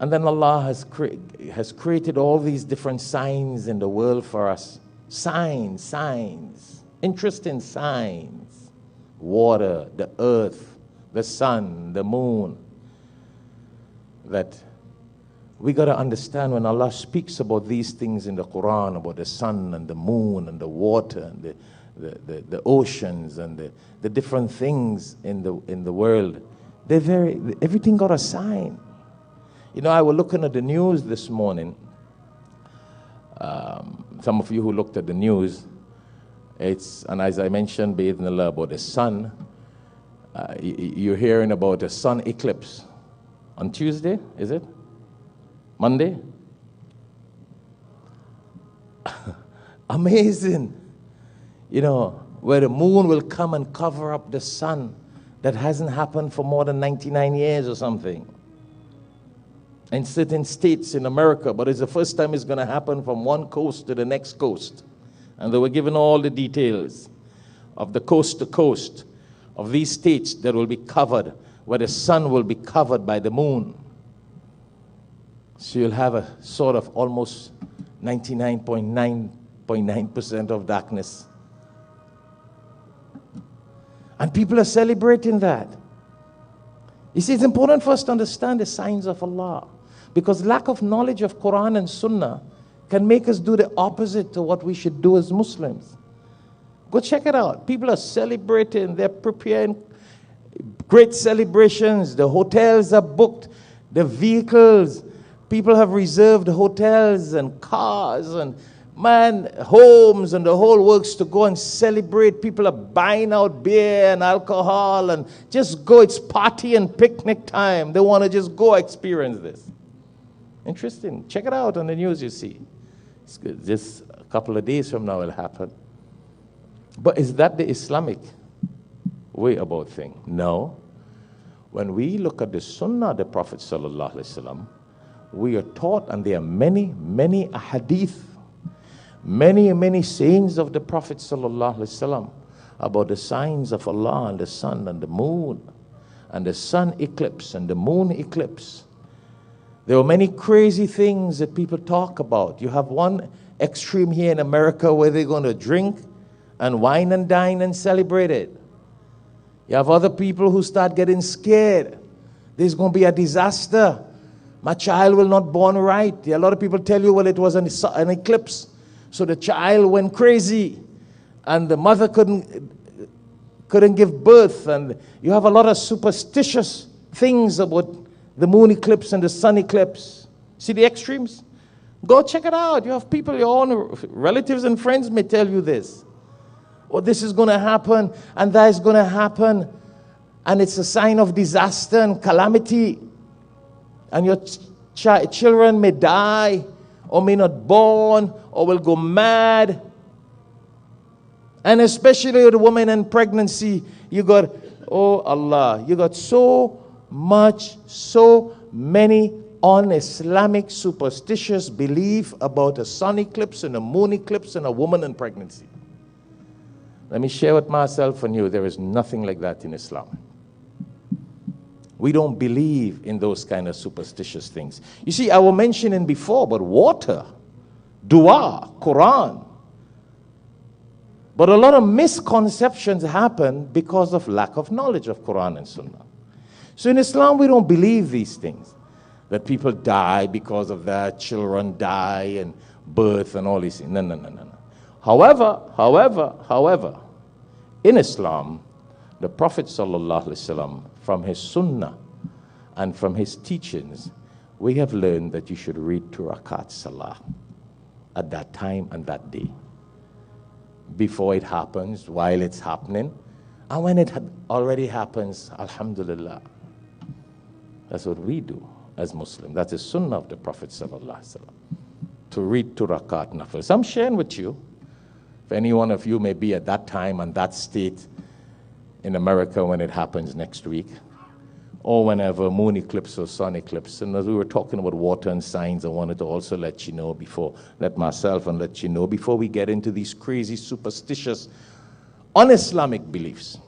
And then Allah has created all these different signs in the world for us. Signs. Interesting signs. Water, the earth, the sun, the moon. That we got to understand when Allah speaks about these things in the Quran, about the sun and the moon and the water and the oceans and the different things in the world, everything got a sign. You know, I was looking at the news this morning. Some of you who looked at the news, and as I mentioned, Bi'idhnillah, about the sun, you're hearing about a sun eclipse on Tuesday, is it? Monday? Amazing. You know, where the moon will come and cover up the sun. That hasn't happened for more than 99 years or something. In certain states in America, but it's the first time it's going to happen from one coast to the next coast. And they were given all the details of the coast to coast of these states that will be covered, where the sun will be covered by the moon. So you'll have a sort of almost 99.9% of darkness. And people are celebrating that. You see, it's important for us to understand the signs of Allah. Because lack of knowledge of Qur'an and Sunnah can make us do the opposite to what we should do as Muslims. Go check it out. People are celebrating. They're preparing great celebrations. The hotels are booked. The vehicles. People have reserved hotels and cars and homes and the whole works to go and celebrate. People are buying out beer and alcohol and just go. It's party and picnic time. They want to just go experience this. Interesting. Check it out on the news, you see. It's good. Just a couple of days from now it'll happen. But is that the Islamic way about things? No. When we look at the Sunnah of the Prophet sallallahu alaihi wasallam, we are taught, and there are many ahadith, many sayings of the Prophet sallallahu alaihi wasallam about the signs of Allah and the sun and the moon and the sun eclipse and the moon eclipse. There are many crazy things that people talk about. You have one extreme here in America where they're going to drink and wine and dine and celebrate it. You have other people who start getting scared. There's going to be a disaster. My child will not born right. A lot of people tell you, well, it was an eclipse. So the child went crazy. And the mother couldn't give birth. And you have a lot of superstitious things about the moon eclipse and the sun eclipse. See the extremes? Go check it out. You have people, your own relatives and friends may tell you this. Or this is going to happen and that is going to happen. And it's a sign of disaster and calamity. And your children may die or may not born or will go mad. And especially with women in pregnancy, you got, oh Allah, you got so many un-Islamic superstitious belief about a sun eclipse and a moon eclipse and a woman in pregnancy. Let me share with myself and you, there is nothing like that in Islam. We don't believe in those kind of superstitious things. You see, I was mentioning before, but water, dua, Quran. But a lot of misconceptions happen because of lack of knowledge of Quran and Sunnah. So in Islam, we don't believe these things. That people die because of that, children die and birth and all these things. No. However, in Islam, the Prophet ﷺ, from his sunnah and from his teachings, we have learned that you should read 2 rakat salah at that time and that day. Before it happens, while it's happening, and when it already happens, alhamdulillah. That's what we do as Muslims. That's the sunnah of the Prophet ﷺ, to read 2 rakat nafil. So I'm sharing with you, if any one of you may be at that time and that state in America when it happens next week, or whenever moon eclipse or sun eclipse. And as we were talking about water and signs, I wanted to also let you know let you know before we get into these crazy, superstitious, un-Islamic beliefs.